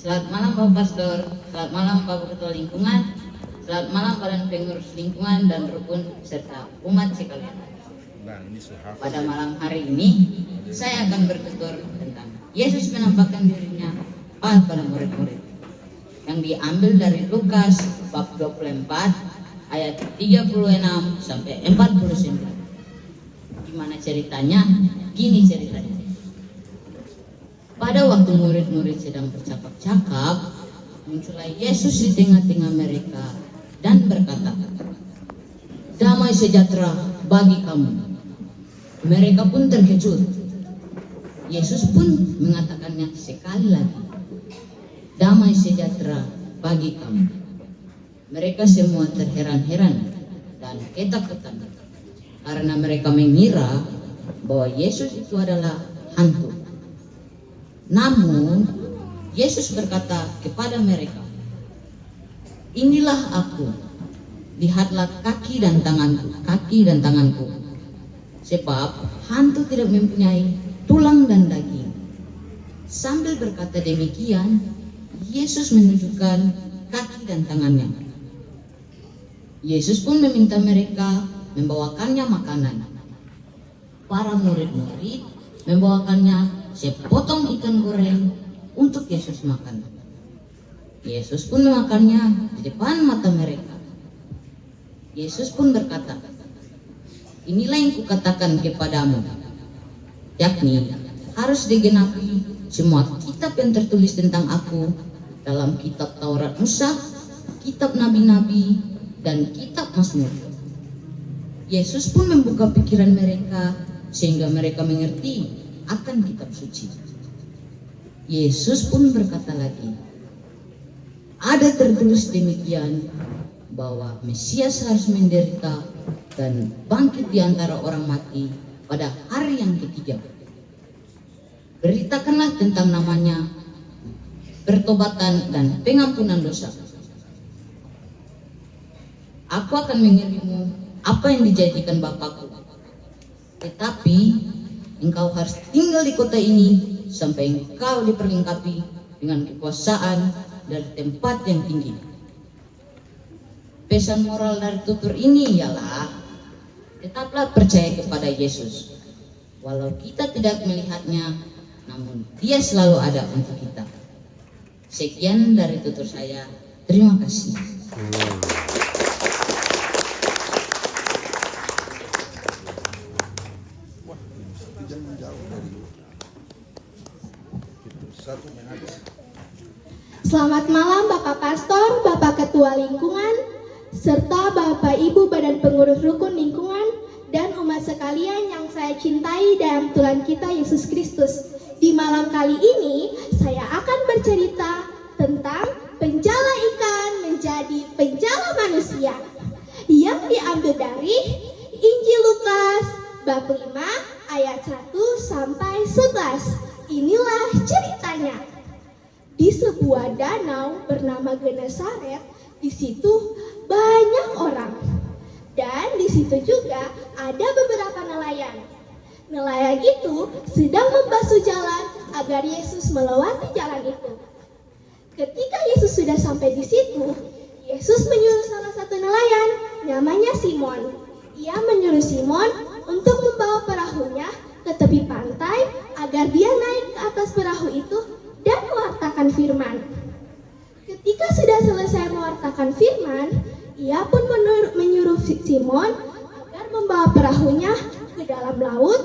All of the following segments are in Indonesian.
Selamat malam Pak Pastor, selamat malam Pak Ketua Lingkungan, selamat malam para pengurus lingkungan dan rukun serta umat sekalian. Pada malam hari ini, saya akan bertutur tentang Yesus menampakkan dirinya pada murid-murid yang diambil dari Lukas bab 24 ayat 36 sampai 49. Gimana ceritanya? Gini ceritanya. Pada waktu murid-murid sedang bercakap-cakap, muncullah Yesus di tengah-tengah mereka dan berkata, "Damai sejahtera bagi kamu." Mereka pun terkejut. Yesus pun mengatakannya sekali lagi, "Damai sejahtera bagi kamu." Mereka semua terheran-heran dan ketakutan karena mereka mengira bahwa Yesus itu adalah hantu. Namun Yesus berkata kepada mereka, "Inilah aku, lihatlah kaki dan tanganku. Sebab hantu tidak mempunyai tulang dan daging." Sambil berkata demikian, Yesus menunjukkan kaki dan tangannya. Yesus pun meminta mereka membawakannya makanan. Para murid-murid membawakannya sepotong ikan goreng untuk Yesus makan. Yesus pun memakannya di depan mata mereka. Yesus pun berkata, "Inilah yang kukatakan kepadamu, yakni harus digenapi semua kitab yang tertulis tentang aku dalam kitab Taurat Musa, kitab nabi-nabi, dan kitab Mazmur." Yesus pun membuka pikiran mereka sehingga mereka mengerti akan kitab suci. Yesus pun berkata lagi, "Ada tertulis demikian bahwa Mesias harus menderita dan bangkit di antara orang mati pada hari yang ketiga. Beritakanlah tentang namanya, pertobatan dan pengampunan dosa. Aku akan mengirimmu apa yang dijadikan Bapakku. Tetapi engkau harus tinggal di kota ini sampai engkau diperlengkapi dengan kekuasaan dari tempat yang tinggi." Pesan moral dari tutur ini ialah, tetaplah percaya kepada Yesus. Walau kita tidak melihatnya, namun Dia selalu ada untuk kita. Sekian dari tutur saya. Terima kasih. Selamat malam Bapak Pastor, Bapak Ketua Lingkungan, serta Bapak Ibu Badan Pengurus Rukun Lingkungan, dan umat sekalian yang saya cintai dalam Tuhan kita Yesus Kristus. Di malam kali ini, saya akan bercerita tentang penjala ikan menjadi penjala manusia, yang diambil dari Injil Lukas bab 5 ayat 1 sampai 11. Inilah ceritanya. Di sebuah danau bernama Genesaret, di situ banyak orang. Dan di situ juga ada beberapa nelayan. Nelayan itu sedang membasuh jalan agar Yesus melewati jalan itu. Ketika Yesus sudah sampai di situ, Yesus menyuruh salah satu nelayan, namanya Simon. Ia menyuruh Simon untuk membawa perahunya ke tepi pantai agar dia naik ke atas perahu itu dan mewartakan firman. Ketika sudah selesai mewartakan firman, ia pun menyuruh Simon agar membawa perahunya ke dalam laut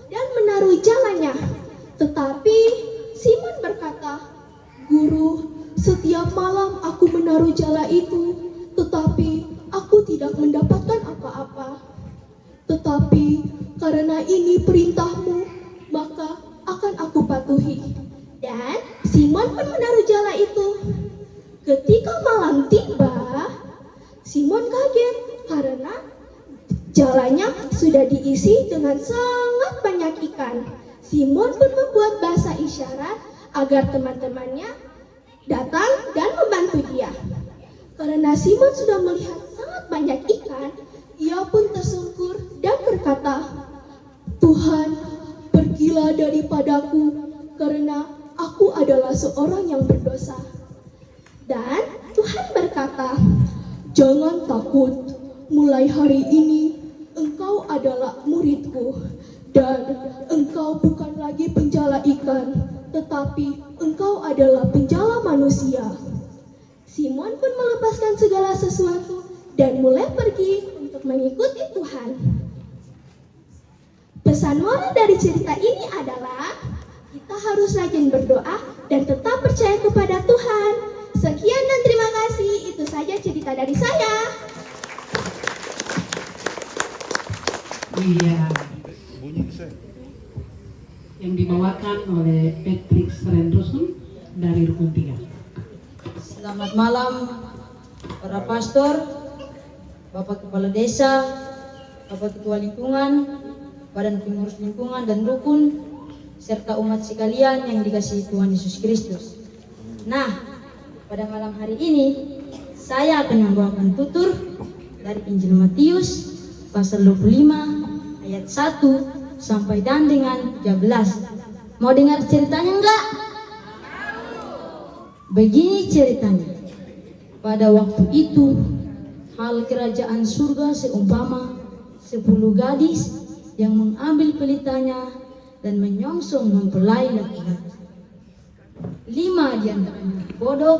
dan menaruh jalannya. Tetapi Simon berkata, "Guru, setiap malam aku menaruh jala itu, tetapi aku tidak mendapatkan apa-apa. Tetapi karena ini perintahmu, maka akan aku patuhi." Dan Simon pun menaruh jala itu. Ketika malam tiba, Simon kaget karena jalanya sudah diisi dengan sangat banyak ikan. Simon pun membuat bahasa isyarat agar teman-temannya datang dan membantu dia. Karena Simon sudah melihat sangat banyak ikan, ia pun tersungkur dan berkata, "Tuhan, pergilah daripadaku, karena aku adalah seorang yang berdosa. Dan Tuhan berkata, jangan takut, mulai hari ini engkau adalah muridku, dan engkau bukan lagi penjala ikan, tetapi engkau adalah penjala manusia. Simon pun melepaskan segala sesuatu dan mulai pergi untuk mengikuti Tuhan. Pesan moral dari cerita ini adalah kita harus rajin berdoa dan tetap percaya kepada Tuhan. Sekian dan terima kasih. Itu saja cerita dari saya. Iya. Yang dibawakan oleh Patrick Serendrusun dari Rukun 3. Selamat malam para pastor, Bapak Kepala Desa, Bapak Ketua Lingkungan, Badan Pengurus Lingkungan dan Rukun, serta umat sekalian yang dikasihi Tuhan Yesus Kristus. Nah, pada malam hari ini saya akan membawakan tutur dari Injil Matius pasal 25 ayat 1 sampai dan dengan 13. Mau dengar ceritanya enggak? Begini ceritanya. Pada waktu itu, hal kerajaan surga seumpama 10 gadis yang mengambil pelitanya dan menyongsong mempelai laki-laki. 5 diantaranya bodoh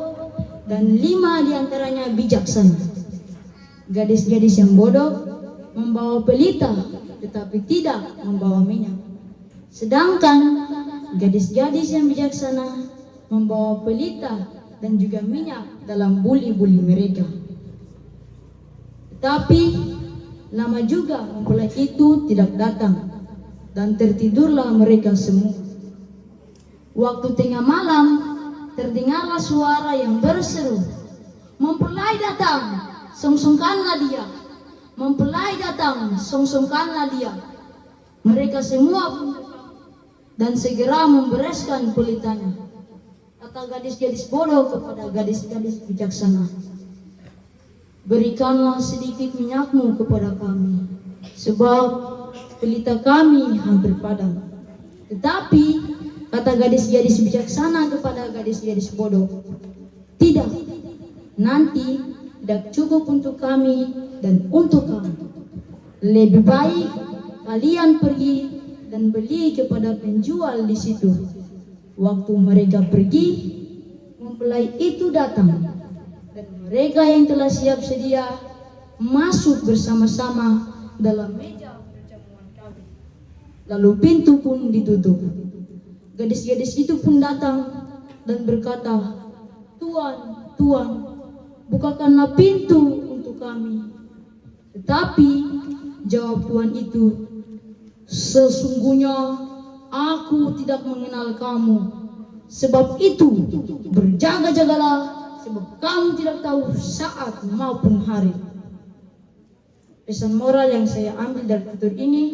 dan 5 diantaranya bijaksana. Gadis-gadis yang bodoh membawa pelita tetapi tidak membawa minyak. Sedangkan gadis-gadis yang bijaksana membawa pelita dan juga minyak dalam buli-buli mereka. Tetapi lama juga mempelai itu tidak datang dan tertidurlah mereka semua. Waktu tengah malam terdengarlah suara yang berseru, "Mempelai datang, songsongkanlah dia. Mempelai datang, songsongkanlah dia." Mereka semua pun dan segera membereskan pelitanya. Kata gadis-gadis bodoh kepada gadis-gadis bijaksana, "Berikanlah sedikit minyakmu kepada kami, sebab pelita kami hampir padam." Tetapi kata gadis-gadis bijaksana kepada gadis-gadis bodoh, "Tidak, nanti tidak cukup untuk kami dan untuk kamu. Lebih baik kalian pergi dan beli kepada penjual di situ." Waktu mereka pergi, mempelai itu datang, dan mereka yang telah siap sedia masuk bersama-sama dalam meja perjamuan kawin. Lalu pintu pun ditutup. Gadis-gadis itu pun datang dan berkata, "Tuan, Tuan, bukakanlah pintu untuk kami." Tetapi jawab Tuan itu, "Sesungguhnya aku tidak mengenal kamu. Sebab itu berjaga-jagalah, sebab kamu tidak tahu saat maupun hari." Pesan moral yang saya ambil dari tutur ini,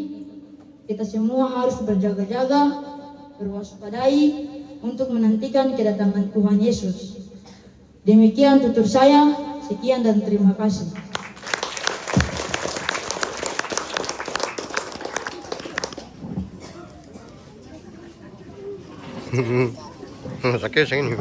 kita semua harus berjaga-jaga, berwaspadai untuk menantikan kedatangan Tuhan Yesus. Demikian tutur saya. Sekian dan terima kasih. Sakit ini.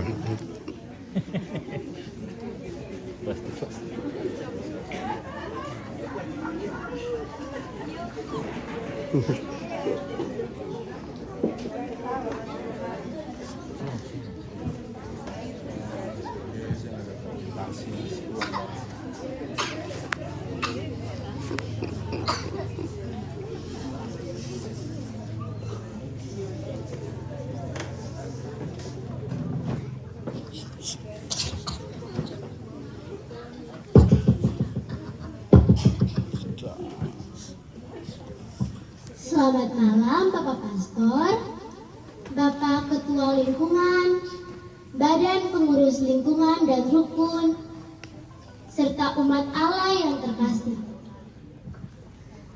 Selamat malam Bapak Pastor, Bapak Ketua Lingkungan, Badan Pengurus Lingkungan dan Rukun, serta umat Allah yang terkasih,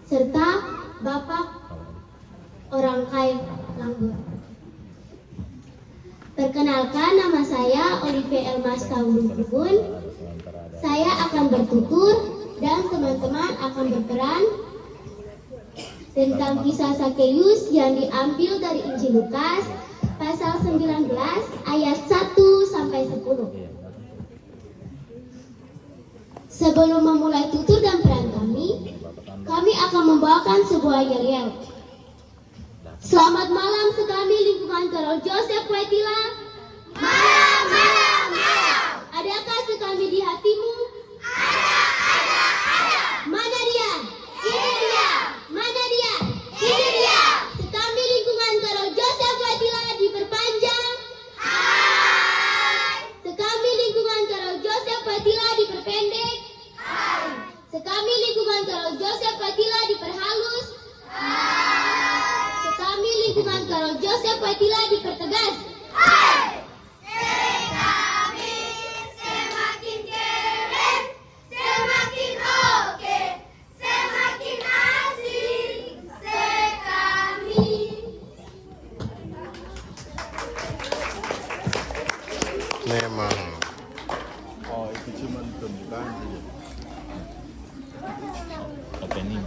serta Bapak orang Kai Langgur. Perkenalkan, nama saya Olivia Elmas Taurukun. Saya akan bertutur dan teman-teman akan berperan tentang kisah Sakeus yang diambil dari Injil Lukas pasal 19 Sebelum memulai tutur dan peran kami akan membawakan sebuah yel-yel. Selamat malam sekami lingkungan Karol Joseph Waitila. Malam, malam, malam. Adakah sekami di hatimu? Ada. Mana dia? Ini dia. Mana dia? Ini dia. Sekami lingkungan Karol Joseph Waitila diperpanjang. Hai. Sekami lingkungan Karol Joseph Waitila diperpendek. Hai. Sekami lingkungan Karol Joseph Waitila diperhalus. Hai. Sekami lingkungan Karol Joseph Waitila dipertegas. Hai. Sekami semakin keren, semakin oke, semakin asik. Sekami. Memang. Oh, itu cuma pembukaan. Opening.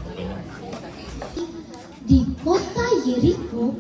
Di kota Yeriko